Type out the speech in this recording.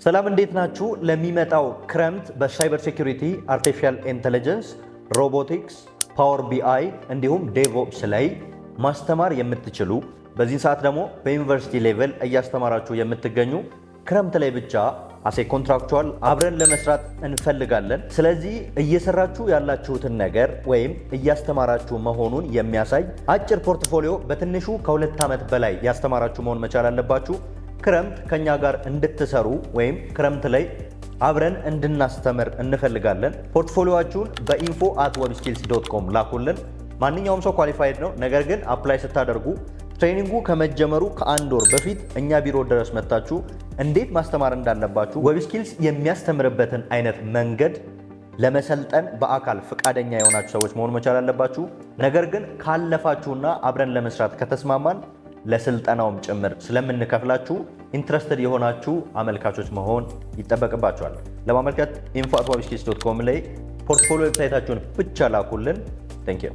ሰላም እንዴት ናችሁ? ለሚመጣው ክረምት በሳይበር ሴኩሪቲ፣ አርቲፊሻል ኢንተለጀንስ፣ ሮቦቲክስ፣ ፓወር ቢአይ እንዲሁም ዴቭኦፕስ ላይ ማስተማር የምትችሉ በዚህ ሰዓት ደግሞ በዩኒቨርሲቲ ሌቭል እያስተማራችሁ የምትገኙ ክረምት ላይ ብቻ አሴ ኮንትራክቹዋል አብረን ለመስራት እንፈልጋለን። ስለዚህ እየሰራችሁ ያላችሁትን ነገር ወይም እያስተማራችሁ መሆኑን የሚያሳይ አጭር ፖርትፎሊዮ በትንሹ ከ2 ዓመት በላይ ያስተማራችሁ መሆን መቻል አለባችሁ። ክረምት ከኛ ጋር እንድትሰሩ ወይም ክረምት ላይ አብረን እንድናስተምር እንፈልጋለን። ፖርትፎሊዮአችሁን በinfo@webskills.com ላኩልን። ማንኛውም ሰው ኳሊፋይድ ነው። ነገር ግን አፕላይ ስታደርጉ ትሬኒንጉ ከመጀመሩ ከ1 ወር በፊት እኛ ቢሮ ድረስ መጣችሁ እንዴት ማስተማር እንዳለባችሁ ዌብስኪልስ የሚያስተምርበትን አይነት መንገድ ለመሰልጠን በአካል ፈቃደኛ የሆናችሁ ሰዎች መሆን መቻል አለባችሁ። ነገር ግን ካለፋችሁና አብረን ለመስራት ከተስማማን ለስልጠናውም ጭምር ስለምንከፍላችሁ ኢንትረስትድ የሆናችሁ አመልካቾች መሆን ይጠበቅባችኋል። ለማመልከት info@webskills.com ላይ ፖርትፎሊዮ ዌብሳይታችሁን ብቻ ላኩልን። ቴንክ ዩ